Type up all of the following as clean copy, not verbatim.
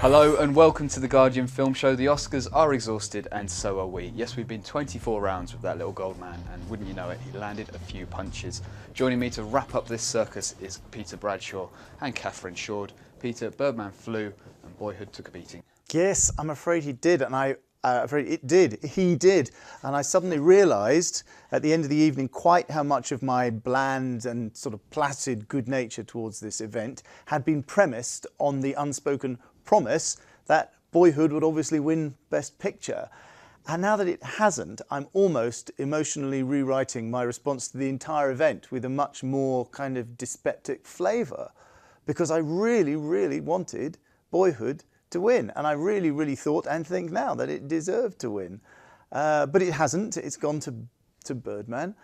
Hello and welcome to the Guardian Film Show. The Oscars are exhausted and so are we. Yes, we've been 24 rounds with that little gold man and wouldn't you know it, he landed a few punches. Joining me to wrap up this circus is Peter Bradshaw and Catherine Shord. Peter, Birdman flew and Boyhood took a beating. Yes, I'm afraid he did, and he did. And I suddenly realised at the end of the evening quite how much of my bland and sort of placid good nature towards this event had been premised on the unspoken promise that Boyhood would obviously win Best Picture. And now that it hasn't, I'm almost emotionally rewriting my response to the entire event with a much more kind of dyspeptic flavour, because I really, really wanted Boyhood to win, and I really, really thought and think now that it deserved to win. But it hasn't. It's gone to Birdman.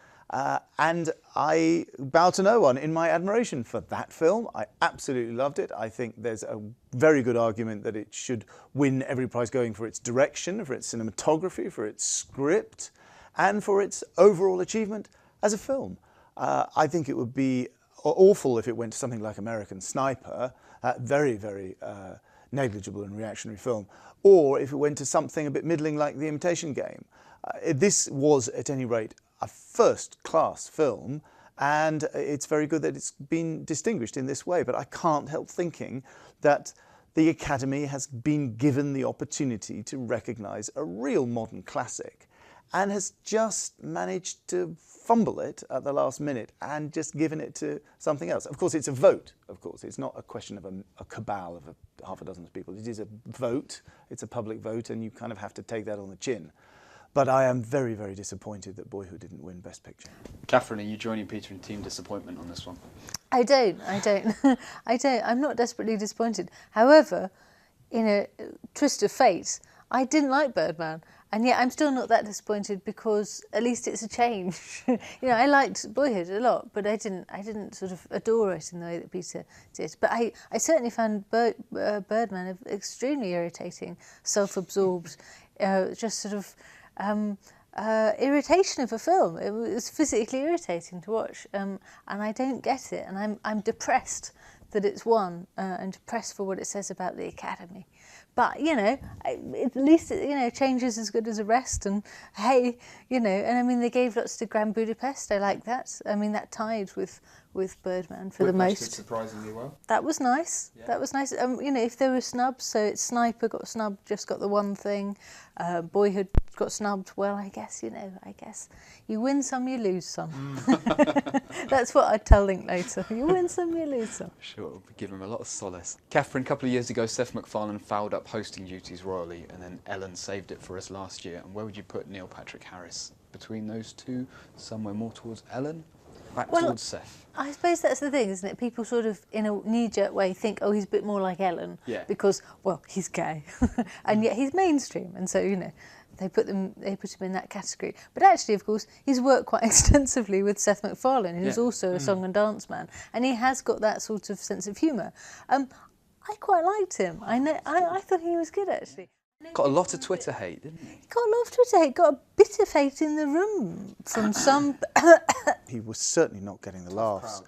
And I bow to no one in my admiration for that film. I absolutely loved it. I think there's a very good argument that it should win every prize going for its direction, for its cinematography, for its script, and for its overall achievement as a film. I think it would be awful if it went to something like American Sniper, very, very negligible and reactionary film, or if it went to something a bit middling like The Imitation Game. This was, at any rate, a first-class film, and it's very good that it's been distinguished in this way, but I can't help thinking that the Academy has been given the opportunity to recognise a real modern classic and has just managed to fumble it at the last minute and just given it to something else. Of course, it's a vote, of course. It's not a question of a cabal of half a dozen people. It is a vote, it's a public vote, and you kind of have to take that on the chin. But I am very, very disappointed that Boyhood didn't win Best Picture. Catherine, are you joining Peter in team disappointment on this one? I don't. I'm not desperately disappointed. However, in a twist of fate, I didn't like Birdman. And yet I'm still not that disappointed because at least it's a change. I liked Boyhood a lot, but I didn't sort of adore it in the way that Peter did. But I certainly found Birdman extremely irritating, self-absorbed, just sort of irritation of a film. It was physically irritating to watch, and I don't get it. And I'm depressed that it's won, and depressed for what it says about the Academy. But, at least, change is as good as a rest. And, hey, and I mean, they gave lots to Grand Budapest. I like that. I mean, that tied with Birdman for the most. Did surprisingly well. That was nice. Yeah. That was nice. If there were snubs, so it's Sniper got snubbed, just got the one thing. Boyhood got snubbed. Well, I guess you win some, you lose some. That's what I'd tell Linklater. You win some, you lose some. Sure, it would give him a lot of solace. Catherine, a couple of years ago, Seth MacFarlane fouled up hosting duties royally, and then Ellen saved it for us last year. And where would you put Neil Patrick Harris? Between those two, somewhere more towards Ellen? Towards Seth. I suppose that's the thing, isn't it? People sort of, in a knee-jerk way, think, oh, he's a bit more like Ellen. Yeah. Because, well, he's gay. And yet he's mainstream. And so, they put him in that category. But actually, of course, he's worked quite extensively with Seth MacFarlane, who's also a song and dance man. And he has got that sort of sense of humour. I quite liked him. I thought he was good, actually. Got a lot of Twitter hate, didn't he? Got a lot of Twitter hate, got a bit of hate in the room from some... He was certainly not getting the laughs.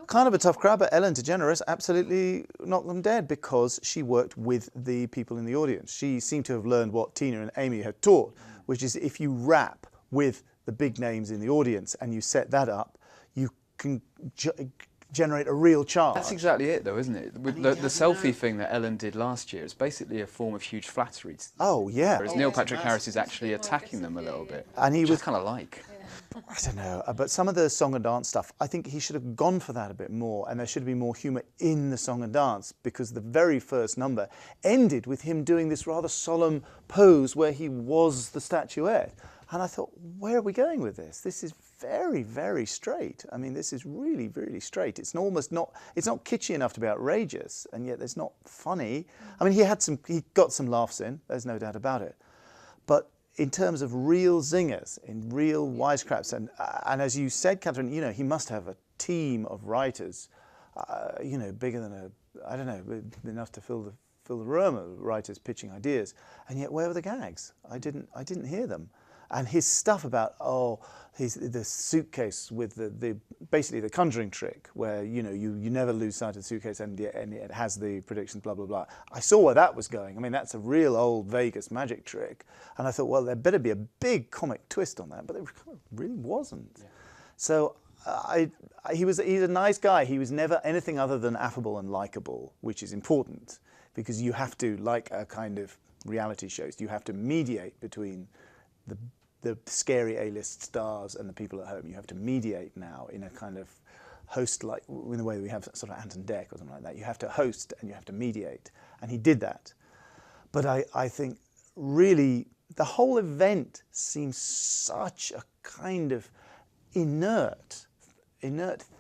Kind of a tough crowd, but Ellen DeGeneres absolutely knocked them dead because she worked with the people in the audience. She seemed to have learned what Tina and Amy had taught, which is if you rap with the big names in the audience and you set that up, you can generate a real charge. That's exactly it, though, isn't it? With the selfie thing that Ellen did last year, it's basically a form of huge flattery. Oh, yeah. Whereas Neil Patrick Harris is actually attacking them a little bit. And he was kind of like... I don't know, but some of the song and dance stuff, I think he should have gone for that a bit more, and there should be more humour in the song and dance, because the very first number ended with him doing this rather solemn pose where he was the statuette. And I thought, where are we going with this? This is very, very straight. I mean, this is really, really straight. It's not kitschy enough to be outrageous, and yet it's not funny. I mean, he got some laughs in, there's no doubt about it. But in terms of real zingers, in real wisecracks, and as you said, Catherine, he must have a team of writers, bigger than enough to fill the room of writers pitching ideas. And yet, where were the gags? I didn't hear them. And his stuff about, the suitcase with basically the conjuring trick, where you never lose sight of the suitcase and it has the predictions, blah, blah, blah. I saw where that was going. I mean, that's a real old Vegas magic trick. And I thought, well, there better be a big comic twist on that, but there really wasn't. Yeah. So he's a nice guy. He was never anything other than affable and likable, which is important, because you have to, like a kind of reality shows, you have to mediate between the scary A-list stars and the people at home. You have to mediate now in a kind of host-like, in the way that we have sort of Anton Deck or something like that. You have to host and you have to mediate. And he did that. But I think really the whole event seems such a kind of inert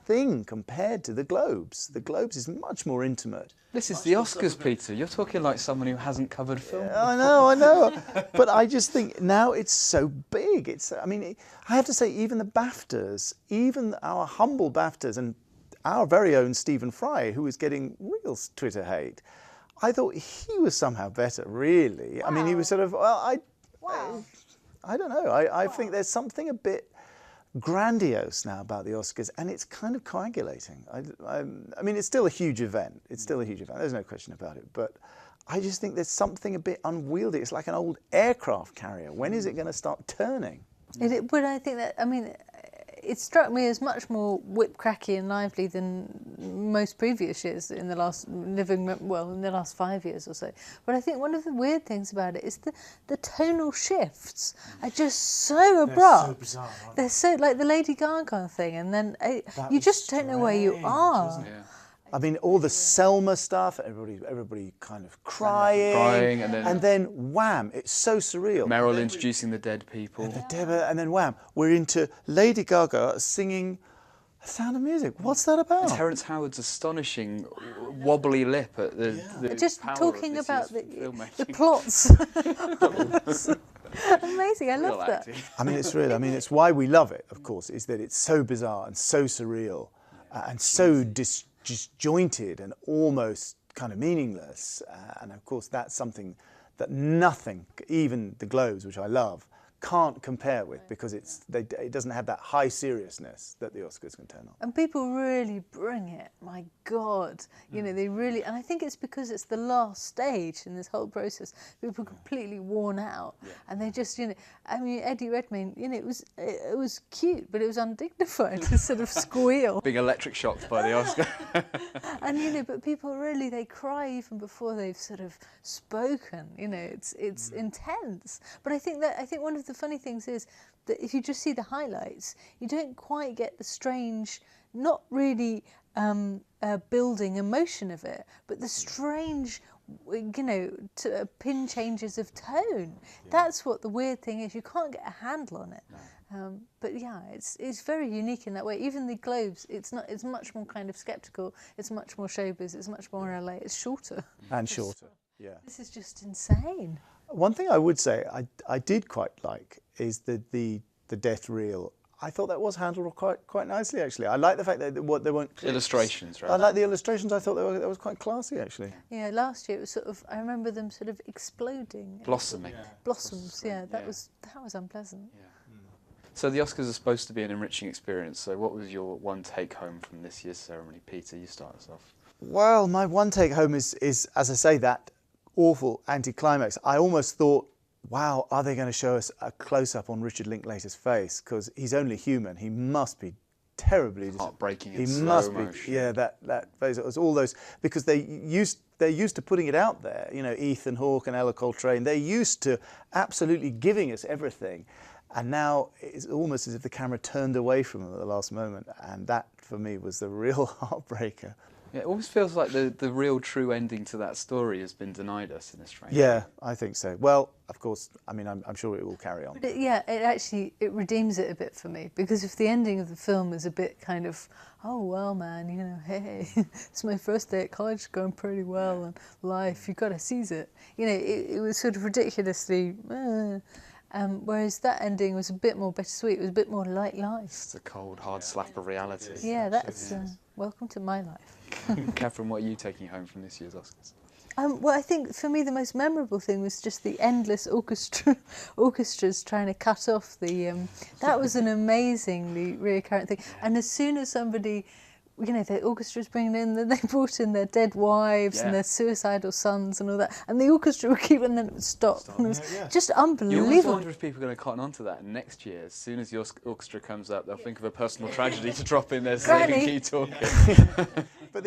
thing compared to the Globes. The Globes is much more intimate. This is the Oscars, Peter. You're talking like someone who hasn't covered film. Yeah, I know. But I just think now it's so big. I have to say, even the BAFTAs, even our humble BAFTAs, and our very own Stephen Fry, who was getting real Twitter hate, I thought he was somehow better, really. Wow. I mean, he was sort of, I don't know. I think there's something a bit grandiose now about the Oscars, and it's kind of coagulating. I mean, it's still a huge event. There's no question about it. But I just think there's something a bit unwieldy. It's like an old aircraft carrier. When is it going to start turning? But I think that, it struck me as much more whip-cracky and lively than most previous years in the last 5 years or so. But I think one of the weird things about it is the tonal shifts are just so abrupt. They're so bizarre, aren't They're so, like the Lady Gaga thing, and then you just don't know where you are. I mean, all the Selma stuff, everybody kind of crying and then wham, it's so surreal. Meryl introducing the dead people. And then wham, we're into Lady Gaga singing Sound of Music. What's that about? Terrence Howard's astonishing wobbly lip at the just power talking of about filmmaking. the plots. Amazing, I love that. I mean, it's real. I mean, it's why we love it, of course, is that it's so bizarre and so surreal and so disjointed and almost kind of meaningless. And of course, that's something that nothing, even the Globes, which I love, can't compare with, because it doesn't have that high seriousness that the Oscars can turn on. And people really bring it, my God. They really, and I think it's because it's the last stage in this whole process. People are completely worn out. Yeah. And they just, Eddie Redmayne, it was cute, but it was undignified to sort of squeal. Being electric shocked by the Oscar. And, but people really, they cry even before they've sort of spoken. It's intense. But I think one of the funny things is that if you just see the highlights, you don't quite get the strange, not really building emotion of it, but the strange, pin changes of tone. Yeah. That's what the weird thing is. You can't get a handle on it. No. But yeah, it's very unique in that way. Even the Globes, it's much more kind of sceptical. It's much more showbiz. It's much more LA. It's shorter. And shorter. Yeah. This is just insane. One thing I would say I did quite like is the death reel. I thought that was handled quite nicely, actually. I like the fact that they weren't clips. Illustrations, right? I like the illustrations. I thought that was quite classy, actually. Yeah, last year it was sort of, I remember them sort of exploding. Blossoming. Yeah. Blossoms, yeah. That was unpleasant. Yeah. So the Oscars are supposed to be an enriching experience. So what was your one take home from this year's ceremony? Peter, you start us off. Well, my one take home is as I say, that awful anticlimax. I almost thought, wow, are they going to show us a close-up on Richard Linklater's face? Because he's only human. He must be terribly heartbreaking in slow motion. Yeah, that face. It was all those, because they're used to putting it out there. Ethan Hawke and Ella Coltrane. They're used to absolutely giving us everything, and now it's almost as if the camera turned away from them at the last moment. And that, for me, was the real heartbreaker. Yeah, it almost feels like the real true ending to that story has been denied us in a strange way. Yeah, I think so. Well, of course, I mean, I'm sure it will carry on. But it redeems it a bit for me, because if the ending of the film is a bit kind of, oh, well, man, hey, it's my first day at college, it's going pretty well, and life, you've got to seize it. It was sort of ridiculously... whereas that ending was a bit more bittersweet. It was a bit more like life. It's a cold, hard slap of reality. Yeah, that's welcome to my life. Catherine, what are you taking home from this year's Oscars? Well, I think for me the most memorable thing was just the endless orchestras trying to cut off the. That was an amazingly reoccurring thing. And as soon as somebody, the orchestra's bringing in, then they brought in their dead wives and their suicidal sons and all that, and the orchestra would keep, and then it would stop. And it was just You always unbelievable. wonder if people are going to cotton on to that. And next year, as soon as the orchestra comes up, they'll think of a personal tragedy to drop in there so they can keep talking. But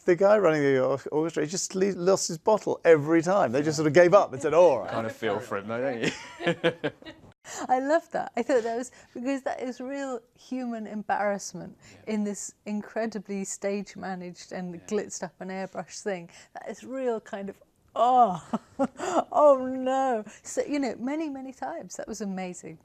the guy running the orchestra, he just lost his bottle every time. They just sort of gave up and said, all right. Kind of feel for him, though, don't you? I love that. I thought that was, because that is real human embarrassment in this incredibly stage managed and glitzed up and airbrushed thing. That is real kind of, oh no. So, many, many times. That was amazing.